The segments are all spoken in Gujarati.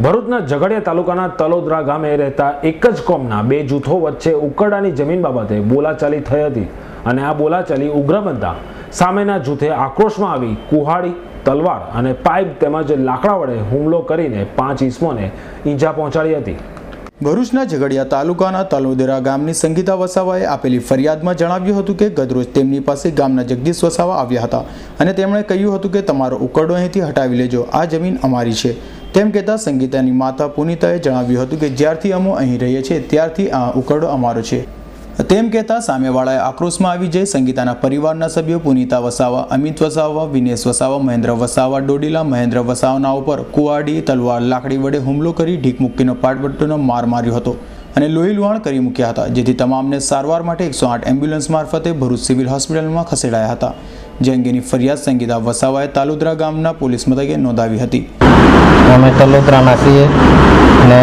ભરૂચના ઝઘડિયા તાલુકાના તલોદરા ગામે રહેતા એક જ કોમના બે જૂથો વચ્ચે ઉકરડાની જમીન બાબતે બોલાચાલી થઈ હતી અને આ બોલાચાલી ઉગ્ર બનતા સામેના જૂથે આક્રોશમાં આવી કુહાડી, તલવાર અને પાઇપ તેમજ લાકડા વડે હુમલો કરીને 5 ઈસમોને ઈજા પહોંચાડી હતી। ભરૂચના ઝઘડિયા તાલુકાના તલોદરા ગામની સંગીતા વસાવાએ આપેલી ફરિયાદમાં જણાવ્યું હતું કે ગતરોજ તેમની પાસે ગામના જગદીશ વસાવા આવ્યા હતા અને તેમણે કહ્યું હતું કે તમારો ઉકરડો અહીંથી હટાવી લેજો, આ જમીન અમારી છે। તેમ કહેતા સંગીતાની માતા પુનિતાએ જણાવ્યું હતું કે જ્યારથી અમે અહીં રહીએ છીએ ત્યારથી આ ઉકરડો અમારો છે। તેમ કહેતા સામેવાળાએ આક્રોશમાં આવી જઈ સંગીતાના પરિવારના સભ્યો પુનિતા વસાવા, અમિત વસાવા, વિનેશ વસાવા, મહેન્દ્ર વસાવા, ડોડીલા મહેન્દ્ર વસાવાના ઉપર કુવાડી, તલવાર, લાકડી વડે હુમલો કરી ઢીક મૂકીનો પાટપટ્ટીનો માર માર્યો હતો અને લોહી લુહાણ કરી મૂક્યા હતા, જેથી તમામને સારવાર માટે 108 એમ્બ્યુલન્સ મારફતે ભરૂચ સિવિલ હોસ્પિટલમાં ખસેડાયા હતા। જે અંગેની ફરિયાદ સંગીતા વસાવાએ તાલુદરા ગામના પોલીસ મથકે નોંધાવી હતી। અમે તલોદરાના છીએ ને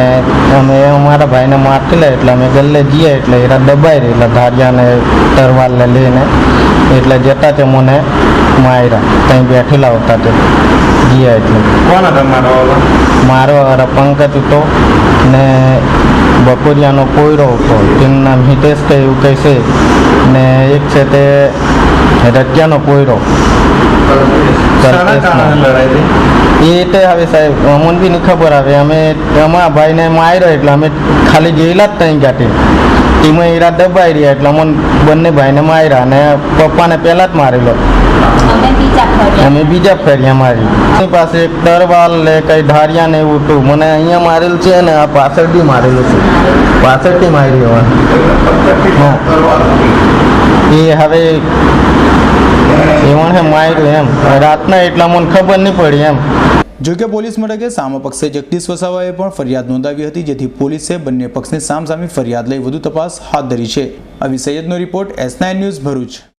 અમે અમારા ભાઈને મારટેલા એટલે અમે ગલ્લે જઈએ એટલે એરા દબાઈ રહી એટલે ધારિયાને તરવારને લઈને એટલે જતા તે મને માર્યા, ત્યાં બેઠેલા હતા તે જઈએ એટલે કોણ હતા મારો પંકજ હતો ને બકોરિયાનો પોયરો હતો, તેનું નામ હિતેશ કે એવું કંઈ છે ને એક છે તે રજ્યાનો પોયરો। એ તે હવે સાહેબ અમને બી નહીં ખબર આવે, અમે અમારા ભાઈને માર્યો એટલે અમે ખાલી ગયેલા જ ત્યાં ગાંઠે એમાં એરા દબાઈ રહ્યા એટલે અમને બંને ભાઈને માર્યા અને પપ્પાને પહેલાં જ મારેલો, અમે બીજા ફેરિયા મારી। એની પાસે એક તરવાલ લે કંઈ ધારિયા ને એવું હતું, મને અહીંયા મારેલું છે ને આ પાછળ બી મારેલું છે, પાછળથી મારી હા એ હવે એમણે માર્યું એમ રાતના એટલા મને ખબર નહીં પડી એમ। જોકે પોલીસ મથકે સામા પક્ષે જગદીશ વસાવાએ પણ ફરિયાદ નોંધાવી હતી, જેથી પોલીસે બંને પક્ષની સામસામી ફરિયાદ લઈ વધુ તપાસ હાથ ધરી છે। અવી સૈયદનો રિપોર્ટ S9 ન્યૂઝ ભરૂચ।